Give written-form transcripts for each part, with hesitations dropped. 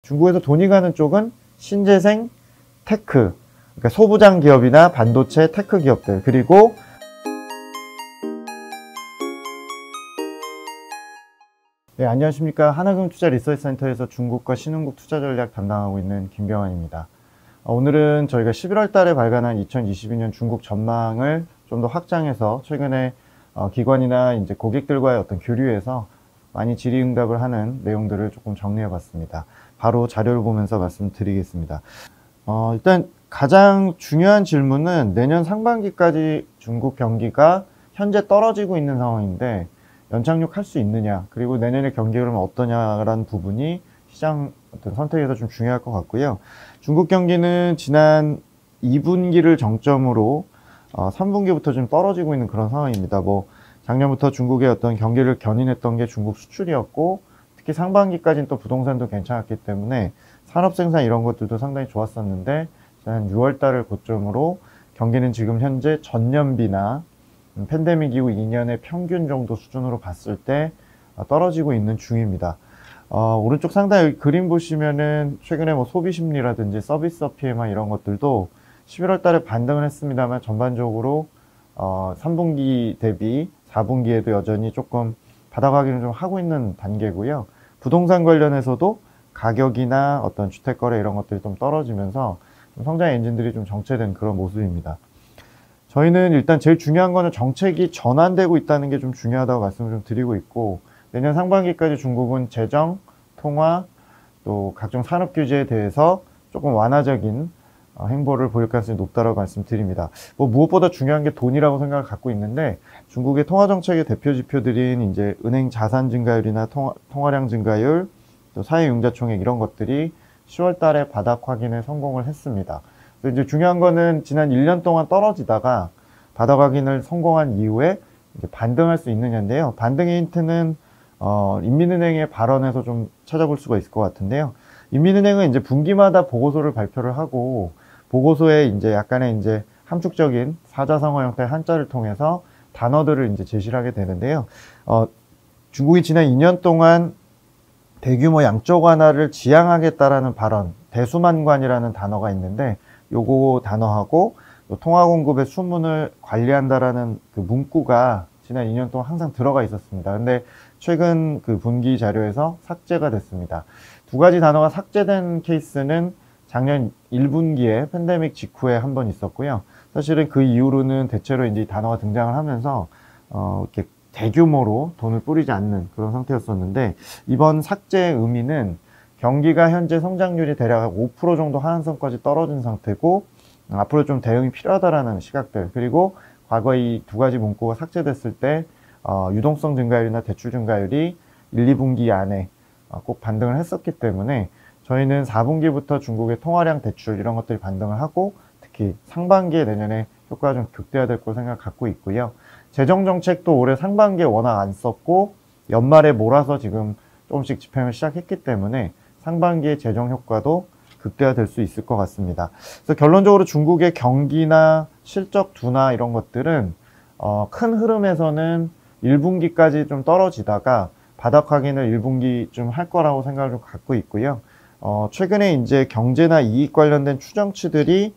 중국에서 돈이 가는 쪽은 신재생, 테크, 그러니까 소부장 기업이나 반도체 테크 기업들, 그리고 네, 안녕하십니까. 하나금투자리서치센터에서 중국과 신흥국 투자 전략 담당하고 있는 김병환입니다. 오늘은 저희가 11월 달에 발간한 2022년 중국 전망을 좀 더 확장해서 최근에 기관이나 이제 고객들과의 어떤 교류에서 많이 질의응답을 하는 내용들을 조금 정리해 봤습니다. 바로 자료를 보면서 말씀드리겠습니다. 일단 가장 중요한 질문은 내년 상반기까지 중국 경기가 현재 떨어지고 있는 상황인데 연착륙할 수 있느냐, 그리고 내년의 경기 흐름은 어떠냐라는 부분이 시장 어떤 선택에서 좀 중요할 것 같고요. 중국 경기는 지난 2분기를 정점으로 3분기부터 좀 떨어지고 있는 그런 상황입니다. 작년부터 중국의 어떤 경기를 견인했던 게 중국 수출이었고, 특히 상반기까지는 또 부동산도 괜찮았기 때문에 산업 생산 이런 것들도 상당히 좋았었는데, 지난 6월 달을 고점으로 경기는 지금 현재 전년비나 팬데믹 이후 2년의 평균 정도 수준으로 봤을 때 떨어지고 있는 중입니다. 오른쪽 상단 여기 그림 보시면은 최근에 소비 심리라든지 서비스 PMI 이런 것들도 11월 달에 반등을 했습니다만 전반적으로 3분기 대비 4분기에도 여전히 조금 바닥하기는 좀 하고 있는 단계고요. 부동산 관련해서도 가격이나 어떤 주택거래 이런 것들이 좀 떨어지면서 좀 성장의 엔진들이 좀 정체된 그런 모습입니다. 저희는 일단 제일 중요한 거는 정책이 전환되고 있다는 게 좀 중요하다고 말씀을 좀 드리고 있고, 내년 상반기까지 중국은 재정, 통화, 또 각종 산업 규제에 대해서 조금 완화적인 행보를 보일 가능성이 높다고 말씀드립니다. 무엇보다 중요한 게 돈이라고 생각을 갖고 있는데, 중국의 통화 정책의 대표 지표들인 이제 은행 자산 증가율이나 통화량 증가율, 또 사회융자 총액 이런 것들이 10월 달에 바닥 확인에 성공을 했습니다. 이제 중요한 거는 지난 1년 동안 떨어지다가 바닥 확인을 성공한 이후에 이제 반등할 수 있느냐인데요. 반등의 힌트는 인민은행의 발언에서 좀 찾아볼 수가 있을 것 같은데요. 인민은행은 이제 분기마다 보고서를 발표를 하고, 보고서에 이제 약간의 이제 함축적인 사자성어 형태의 한자를 통해서 단어들을 이제 제시를 하게 되는데요. 중국이 지난 2년 동안 대규모 양적 완화를 지향하겠다라는 발언, 대수만관이라는 단어가 있는데, 요거 단어하고 통화 공급의 수문을 관리한다라는 그 문구가 지난 2년 동안 항상 들어가 있었습니다. 근데 최근 그 분기 자료에서 삭제가 됐습니다. 두 가지 단어가 삭제된 케이스는 작년 1분기에 팬데믹 직후에 한 번 있었고요. 사실은 그 이후로는 대체로 이제 이 단어가 등장을 하면서 이렇게 대규모로 돈을 뿌리지 않는 그런 상태였었는데, 이번 삭제의 의미는 경기가 현재 성장률이 대략 5% 정도 하한선까지 떨어진 상태고, 앞으로 좀 대응이 필요하다라는 시각들, 그리고 과거 이 두 가지 문구가 삭제됐을 때 유동성 증가율이나 대출 증가율이 1, 2분기 안에 꼭 반등을 했었기 때문에 저희는 4분기부터 중국의 통화량 대출 이런 것들이 반등을 하고, 특히 상반기에 내년에 효과가 좀 극대화될 거로 생각을 갖고 있고요. 재정정책도 올해 상반기에 워낙 안 썼고 연말에 몰아서 지금 조금씩 집행을 시작했기 때문에 상반기의 재정 효과도 극대화될 수 있을 것 같습니다. 그래서 결론적으로 중국의 경기나 실적 둔화 이런 것들은 큰 흐름에서는 1분기까지 좀 떨어지다가 바닥 확인을 1분기쯤 할 거라고 생각을 좀 갖고 있고요. 최근에 이제 경제나 이익 관련된 추정치들이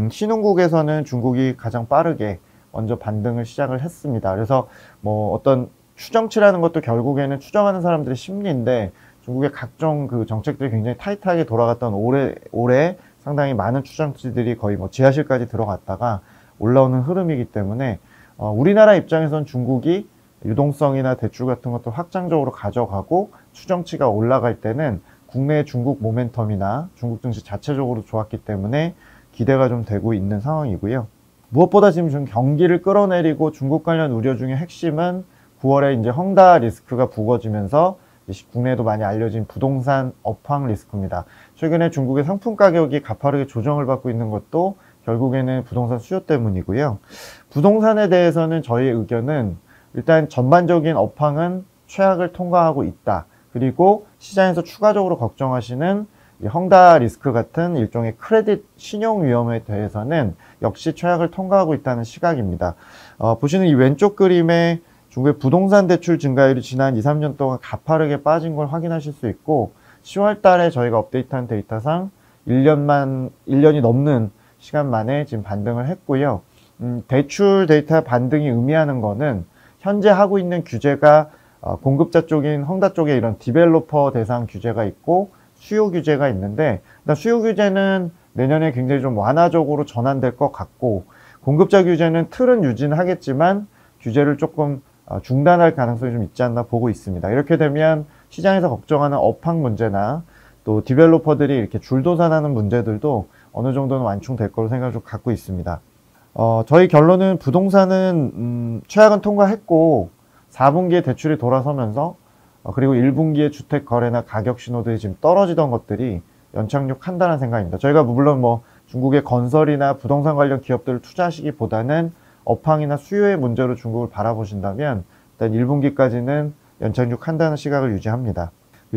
신흥국에서는 중국이 가장 빠르게 먼저 반등을 시작을 했습니다. 그래서 어떤 추정치라는 것도 결국에는 추정하는 사람들의 심리인데, 중국의 각종 그 정책들이 굉장히 타이트하게 돌아갔던 올해 상당히 많은 추정치들이 거의 지하실까지 들어갔다가 올라오는 흐름이기 때문에 우리나라 입장에서는 중국이 유동성이나 대출 같은 것도 확장적으로 가져가고 추정치가 올라갈 때는 국내 중국 모멘텀이나 중국 증시 자체적으로 좋았기 때문에 기대가 좀 되고 있는 상황이고요. 무엇보다 지금 경기를 끌어내리고 중국 관련 우려 중에 핵심은 9월에 이제 헝다 리스크가 불거지면서 국내에도 많이 알려진 부동산 업황 리스크입니다. 최근에 중국의 상품 가격이 가파르게 조정을 받고 있는 것도 결국에는 부동산 수요 때문이고요. 부동산에 대해서는 저희의 의견은 일단 전반적인 업황은 최악을 통과하고 있다. 그리고 시장에서 추가적으로 걱정하시는 헝다 리스크 같은 일종의 크레딧 신용 위험에 대해서는 역시 최악을 통과하고 있다는 시각입니다. 보시는 이 왼쪽 그림에 중국의 부동산 대출 증가율이 지난 2, 3년 동안 가파르게 빠진 걸 확인하실 수 있고, 10월 달에 저희가 업데이트한 데이터상 1년이 넘는 시간 만에 지금 반등을 했고요. 대출 데이터 반등이 의미하는 거는 현재 하고 있는 규제가 공급자 쪽인 헝다 쪽에 이런 디벨로퍼 대상 규제가 있고 수요 규제가 있는데, 일단 수요 규제는 내년에 굉장히 좀 완화적으로 전환될 것 같고, 공급자 규제는 틀은 유지는 하겠지만 규제를 조금 중단할 가능성이 좀 있지 않나 보고 있습니다. 이렇게 되면 시장에서 걱정하는 업황 문제나 또 디벨로퍼들이 이렇게 줄도산하는 문제들도 어느 정도는 완충될 거로 생각을 좀 갖고 있습니다. 저희 결론은 부동산은 최악은 통과했고 4분기에 대출이 돌아서면서 그리고 1분기에 주택 거래나 가격 신호들이 지금 떨어지던 것들이 연착륙한다는 생각입니다. 저희가 물론 뭐 중국의 건설이나 부동산 관련 기업들을 투자하시기보다는 업황이나 수요의 문제로 중국을 바라보신다면 일단 1분기까지는 연착륙한다는 시각을 유지합니다.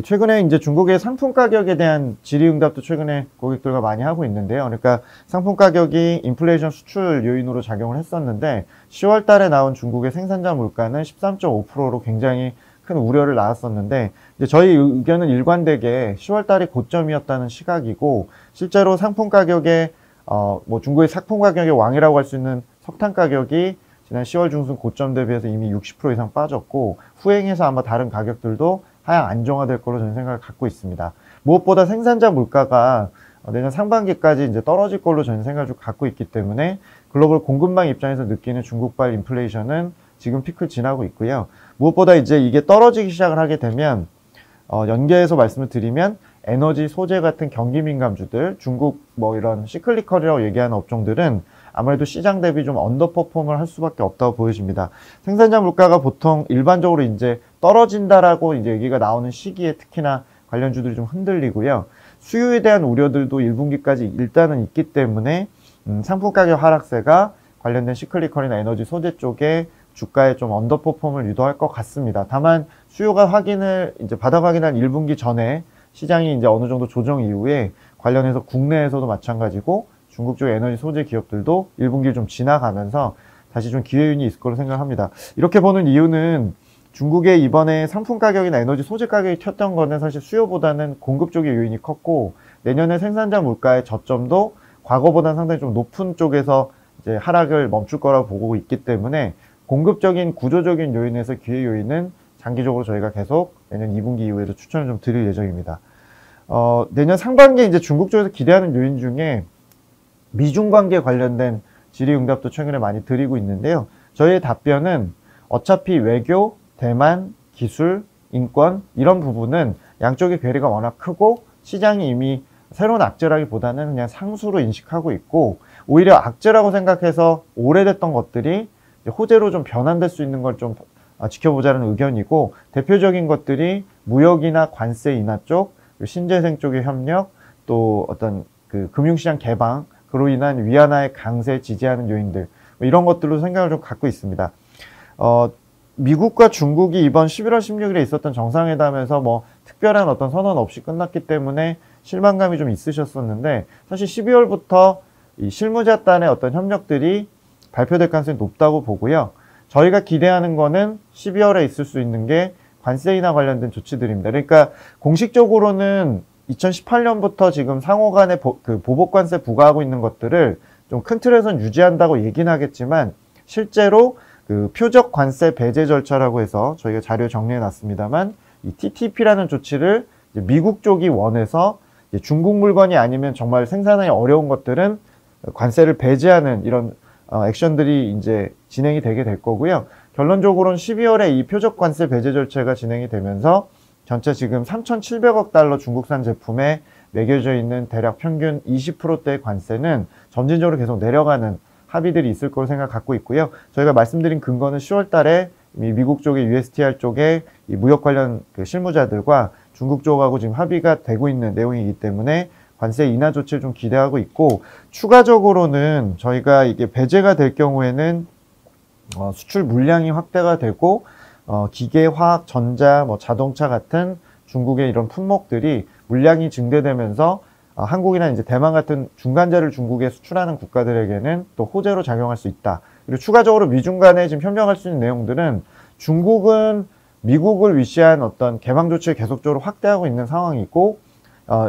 최근에 이제 중국의 상품 가격에 대한 질의응답도 최근에 고객들과 많이 하고 있는데요. 그러니까 상품 가격이 인플레이션 수출 요인으로 작용을 했었는데 10월 달에 나온 중국의 생산자 물가는 13.5%로 굉장히 큰 우려를 낳았었는데, 이제 저희 의견은 일관되게 10월 달이 고점이었다는 시각이고, 실제로 상품 가격에 뭐 중국의 상품 가격의 왕이라고 할 수 있는 석탄 가격이 지난 10월 중순 고점 대비해서 이미 60% 이상 빠졌고, 후행해서 아마 다른 가격들도 하향 안정화될 걸로 저는 생각을 갖고 있습니다. 무엇보다 생산자 물가가 내년 상반기까지 이제 떨어질 걸로 저는 생각을 좀 갖고 있기 때문에 글로벌 공급망 입장에서 느끼는 중국발 인플레이션은 지금 피크를 지나고 있고요. 무엇보다 이제 이게 떨어지기 시작을 하게 되면 연계해서 말씀을 드리면 에너지, 소재 같은 경기 민감주들, 중국 뭐 이런 시클리컬이라고 얘기하는 업종들은 아무래도 시장 대비 좀 언더퍼폼을 할 수밖에 없다고 보여집니다. 생산자 물가가 보통 일반적으로 이제 떨어진다라고 이제 얘기가 나오는 시기에 특히나 관련주들이 좀 흔들리고요. 수요에 대한 우려들도 1분기까지 일단은 있기 때문에 상품 가격 하락세가 관련된 시클리컬이나 에너지, 소재 쪽에 주가에 좀 언더퍼폼을 유도할 것 같습니다. 다만 수요가 바닥 확인한 1분기 전에 시장이 이제 어느 정도 조정 이후에 관련해서 국내에서도 마찬가지고 중국 쪽 에너지 소재 기업들도 1분기를 좀 지나가면서 다시 좀 기회윤이 있을 거로 생각합니다. 이렇게 보는 이유는 중국의 이번에 상품 가격이나 에너지 소재 가격이 튀었던 거는 사실 수요보다는 공급 쪽의 요인이 컸고, 내년에 생산자 물가의 저점도 과거보다는 상당히 좀 높은 쪽에서 이제 하락을 멈출 거라고 보고 있기 때문에 공급적인 구조적인 요인에서 기회 요인은 장기적으로 저희가 계속 내년 2분기 이후에도 추천을 좀 드릴 예정입니다. 내년 상반기에 이제 중국 쪽에서 기대하는 요인 중에 미중 관계 관련된 질의응답도 최근에 많이 드리고 있는데요. 저희의 답변은 어차피 외교, 대만, 기술, 인권 이런 부분은 양쪽의 괴리가 워낙 크고 시장이 이미 새로운 악재라기보다는 그냥 상수로 인식하고 있고, 오히려 악재라고 생각해서 오래됐던 것들이 호재로 좀 변환될 수 있는 걸 좀 지켜보자는 의견이고, 대표적인 것들이 무역이나 관세 인하 쪽, 신재생 쪽의 협력, 또 어떤 그 금융시장 개방, 그로 인한 위안화의 강세 지지하는 요인들, 이런 것들로 생각을 좀 갖고 있습니다. 미국과 중국이 이번 11월 16일에 있었던 정상회담에서 뭐 특별한 어떤 선언 없이 끝났기 때문에 실망감이 좀 있으셨었는데, 사실 12월부터 이 실무자 단의 어떤 협력들이 발표될 가능성이 높다고 보고요. 저희가 기대하는 거는 12월에 있을 수 있는 게 관세 인하 관련된 조치들입니다. 그러니까 공식적으로는 2018년부터 지금 상호 간에 보복 관세 부과하고 있는 것들을 좀 큰 틀에선 유지한다고 얘기는 하겠지만, 실제로 그 표적 관세 배제 절차라고 해서 저희가 자료 정리해 놨습니다만, 이 TTP라는 조치를 이제 미국 쪽이 원해서 이제 중국 물건이 아니면 정말 생산하기 어려운 것들은 관세를 배제하는 이런 액션들이 이제 진행이 되게 될 거고요. 결론적으로는 12월에 이 표적 관세 배제 절차가 진행이 되면서 전체 지금 3,700억 달러 중국산 제품에 매겨져 있는 대략 평균 20%대의 관세는 점진적으로 계속 내려가는 합의들이 있을 거로 생각 갖고 있고요. 저희가 말씀드린 근거는 10월 달에 미국 쪽의 USTR 쪽에 이 무역 관련 그 실무자들과 중국 쪽하고 지금 합의가 되고 있는 내용이기 때문에 관세 인하 조치를 좀 기대하고 있고, 추가적으로는 저희가 이게 배제가 될 경우에는 수출 물량이 확대가 되고 기계, 화학, 전자, 뭐 자동차 같은 중국의 이런 품목들이 물량이 증대되면서 한국이나 이제 대만 같은 중간재를 중국에 수출하는 국가들에게는 또 호재로 작용할 수 있다. 그리고 추가적으로 미중 간에 지금 협력할 수 있는 내용들은 중국은 미국을 위시한 어떤 개방 조치를 계속적으로 확대하고 있는 상황이고,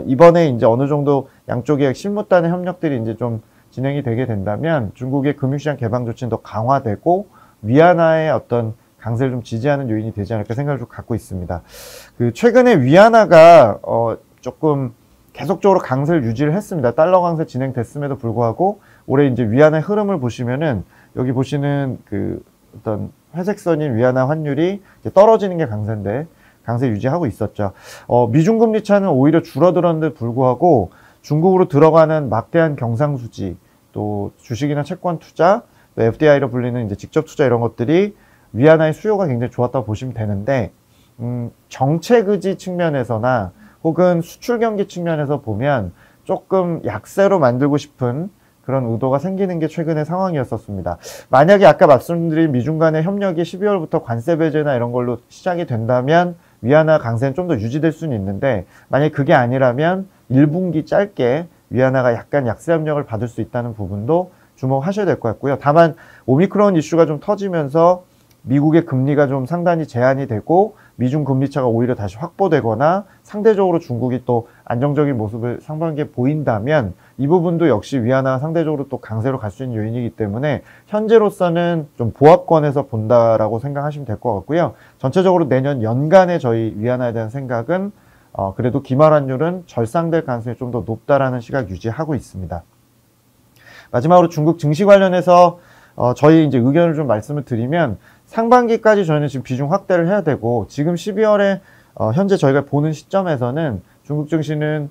이번에 이제 어느 정도 양쪽의 실무단의 협력들이 이제 좀 진행이 되게 된다면 중국의 금융시장 개방 조치는 더 강화되고 위안화의 어떤 강세를 좀 지지하는 요인이 되지 않을까 생각을 좀 갖고 있습니다. 최근에 위안화가 조금 계속적으로 강세를 유지를 했습니다. 달러 강세 진행됐음에도 불구하고 올해 이제 위안화의 흐름을 보시면은 여기 보시는 어떤 회색선인 위안화 환율이 이제 떨어지는 게 강세인데 강세 유지하고 있었죠. 미중 금리 차는 오히려 줄어들었는데 불구하고 중국으로 들어가는 막대한 경상수지, 또 주식이나 채권 투자, 또 FDI로 불리는 이제 직접 투자 이런 것들이 위안화의 수요가 굉장히 좋았다고 보시면 되는데, 정책 의지 측면에서나 혹은 수출 경기 측면에서 보면 조금 약세로 만들고 싶은 그런 의도가 생기는 게 최근의 상황이었었습니다. 만약에 아까 말씀드린 미중 간의 협력이 12월부터 관세 배제나 이런 걸로 시작이 된다면 위안화 강세는 좀 더 유지될 수는 있는데, 만약에 그게 아니라면 1분기 짧게 위안화가 약간 약세 압력을 받을 수 있다는 부분도 주목하셔야 될 것 같고요. 다만 오미크론 이슈가 좀 터지면서 미국의 금리가 좀 상당히 제한이 되고 미중 금리 차가 오히려 다시 확보되거나 상대적으로 중국이 또 안정적인 모습을 상반기에 보인다면 이 부분도 역시 위안화가 상대적으로 또 강세로 갈 수 있는 요인이기 때문에 현재로서는 좀 보합권에서 본다라고 생각하시면 될 것 같고요. 전체적으로 내년 연간에 저희 위안화에 대한 생각은 그래도 기말 환율은 절상될 가능성이 좀 더 높다라는 시각 유지하고 있습니다. 마지막으로 중국 증시 관련해서 저희 이제 의견을 좀 말씀을 드리면 상반기까지 저희는 지금 비중 확대를 해야 되고 지금 12월에 현재 저희가 보는 시점에서는 중국 증시는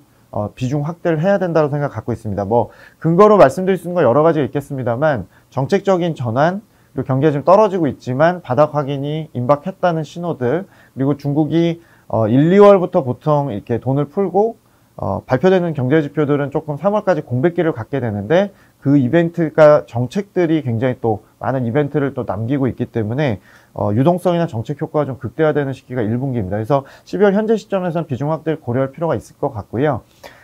비중 확대를 해야 된다고 생각 갖고 있습니다. 뭐 근거로 말씀드릴 수 있는 거 여러 가지 있겠습니다만 정책적인 전환, 그리고 경기가 지금 떨어지고 있지만 바닥 확인이 임박했다는 신호들, 그리고 중국이 1, 2월부터 보통 이렇게 돈을 풀고 발표되는 경제 지표들은 조금 3월까지 공백기를 갖게 되는데 그 이벤트가 정책들이 굉장히 또 많은 이벤트를 또 남기고 있기 때문에 유동성이나 정책 효과가 좀 극대화되는 시기가 1분기입니다. 그래서 12월 현재 시점에서는 비중 확대를 고려할 필요가 있을 것 같고요.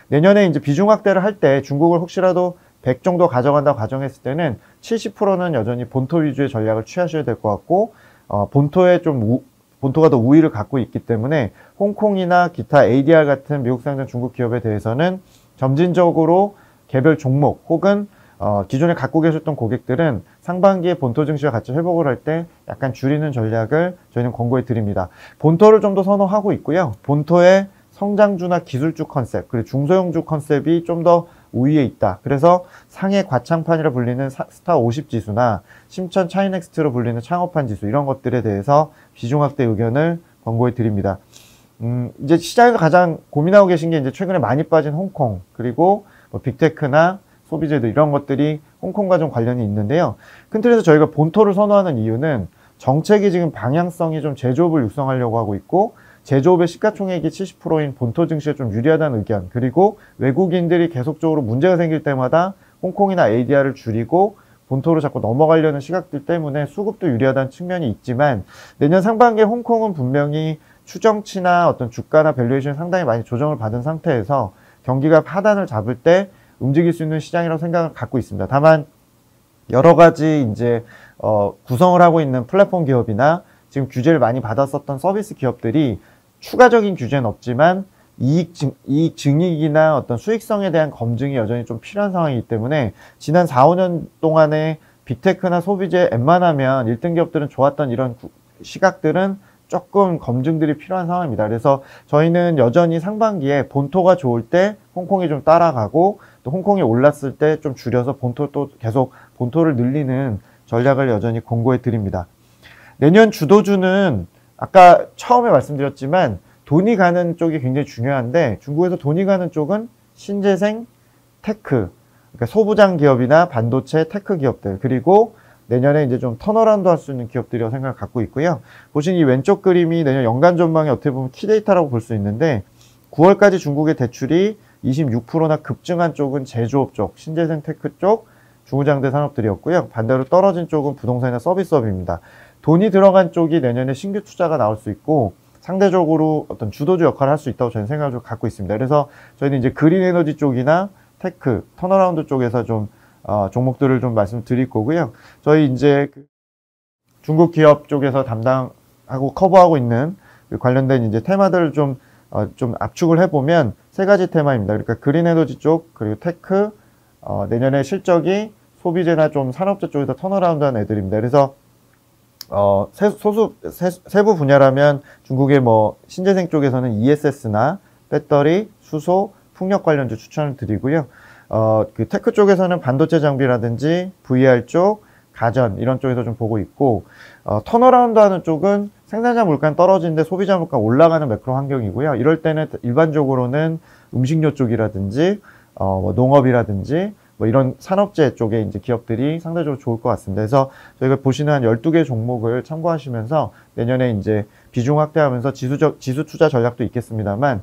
내년에 이제 비중 확대를 할 때 중국을 혹시라도 100 정도 가져간다고 가정했을 때는 70%는 여전히 본토 위주의 전략을 취하셔야 될 것 같고 본토가 더 우위를 갖고 있기 때문에 홍콩이나 기타 ADR 같은 미국 상장 중국 기업에 대해서는 점진적으로 개별 종목 혹은 기존에 갖고 계셨던 고객들은 상반기에 본토 증시와 같이 회복을 할 때 약간 줄이는 전략을 저희는 권고해 드립니다. 본토를 좀 더 선호하고 있고요. 본토의 성장주나 기술주 컨셉, 그리고 중소형주 컨셉이 좀 더 우위에 있다. 그래서 상해 과창판이라 불리는 스타 50 지수나 심천 차이넥스트로 불리는 창업한 지수 이런 것들에 대해서 비중 확대 의견을 권고해 드립니다. 이제 시장에서 가장 고민하고 계신 게 이제 최근에 많이 빠진 홍콩, 그리고 뭐 빅테크나 소비재들 이런 것들이 홍콩과 좀 관련이 있는데요. 큰 틀에서 저희가 본토를 선호하는 이유는 정책이 지금 방향성이 좀 제조업을 육성하려고 하고 있고 제조업의 시가총액이 70%인 본토 증시에 좀 유리하다는 의견, 그리고 외국인들이 계속적으로 문제가 생길 때마다 홍콩이나 ADR을 줄이고 본토로 자꾸 넘어가려는 시각들 때문에 수급도 유리하다는 측면이 있지만 내년 상반기에 홍콩은 분명히 추정치나 어떤 주가나 밸류에이션이 상당히 많이 조정을 받은 상태에서 경기가 하단을 잡을 때 움직일 수 있는 시장이라고 생각을 갖고 있습니다. 다만 여러 가지 이제 구성을 하고 있는 플랫폼 기업이나 지금 규제를 많이 받았었던 서비스 기업들이 추가적인 규제는 없지만 이익 증익이나 어떤 수익성에 대한 검증이 여전히 좀 필요한 상황이기 때문에 지난 4, 5년 동안에 빅테크나 소비재 웬만하면 1등 기업들은 좋았던 이런 시각들은 조금 검증들이 필요한 상황입니다. 그래서 저희는 여전히 상반기에 본토가 좋을 때 홍콩이 좀 따라가고 또 홍콩이 올랐을 때 좀 줄여서 또 계속 본토를 늘리는 전략을 여전히 권고해 드립니다. 내년 주도주는 아까 처음에 말씀드렸지만 돈이 가는 쪽이 굉장히 중요한데 중국에서 돈이 가는 쪽은 신재생, 테크, 그러니까 소부장 기업이나 반도체, 테크 기업들, 그리고 내년에 이제 좀 턴어라운드 할 수 있는 기업들이라고 생각을 갖고 있고요. 보신 이 왼쪽 그림이 내년 연간 전망이 어떻게 보면 키데이터라고 볼 수 있는데 9월까지 중국의 대출이 26%나 급증한 쪽은 제조업 쪽, 신재생 테크 쪽, 중후장대 산업들이었고요. 반대로 떨어진 쪽은 부동산이나 서비스업입니다. 돈이 들어간 쪽이 내년에 신규 투자가 나올 수 있고 상대적으로 어떤 주도주 역할을 할 수 있다고 저는 생각을 좀 갖고 있습니다. 그래서 저희는 이제 그린 에너지 쪽이나 테크, 턴어라운드 쪽에서 좀 종목들을 좀 말씀드릴 거고요. 저희 이제 중국 기업 쪽에서 담당하고 커버하고 있는 관련된 이제 테마들을 좀 압축을 해보면 세 가지 테마입니다. 그러니까 그린 에너지 쪽, 그리고 테크, 내년에 실적이 소비재나 좀 산업재 쪽에서 턴어라운드한 애들입니다. 그래서 세부 분야라면 중국의 뭐 신재생 쪽에서는 ESS나 배터리, 수소, 풍력 관련주 추천을 드리고요. 그 테크 쪽에서는 반도체 장비라든지 VR 쪽, 가전 이런 쪽에서 좀 보고 있고, 턴어라운드 하는 쪽은 생산자 물가는 떨어지는데 소비자 물가 올라가는 매크로 환경이고요. 이럴 때는 일반적으로는 음식료 쪽이라든지 뭐 농업이라든지 뭐 이런 산업재 쪽에 이제 기업들이 상대적으로 좋을 것 같습니다. 그래서 저희가 보시는 한 12개 종목을 참고하시면서 내년에 이제 비중 확대하면서 지수 투자 전략도 있겠습니다만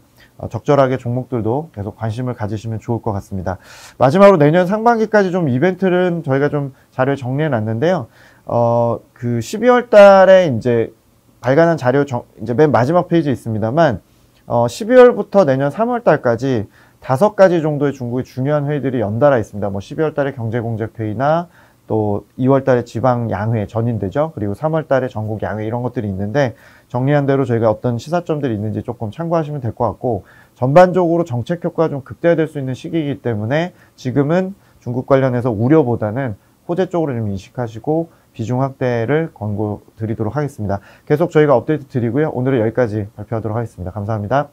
적절하게 종목들도 계속 관심을 가지시면 좋을 것 같습니다. 마지막으로 내년 상반기까지 좀 이벤트는 저희가 좀 자료에 정리해 놨는데요. 그 12월 달에 이제 발간한 자료 이제 맨 마지막 페이지에 있습니다만 12월부터 내년 3월 달까지 5가지 정도의 중국의 중요한 회의들이 연달아 있습니다. 뭐 12월 달에 경제공작회의나 또 2월 달에 지방 양회 전인대죠. 그리고 3월 달에 전국 양회 이런 것들이 있는데 정리한 대로 저희가 어떤 시사점들이 있는지 조금 참고하시면 될 것 같고, 전반적으로 정책 효과가 좀 극대화될 수 있는 시기이기 때문에 지금은 중국 관련해서 우려보다는 호재 쪽으로 좀 인식하시고 비중 확대를 권고 드리도록 하겠습니다. 계속 저희가 업데이트 드리고요. 오늘은 여기까지 발표하도록 하겠습니다. 감사합니다.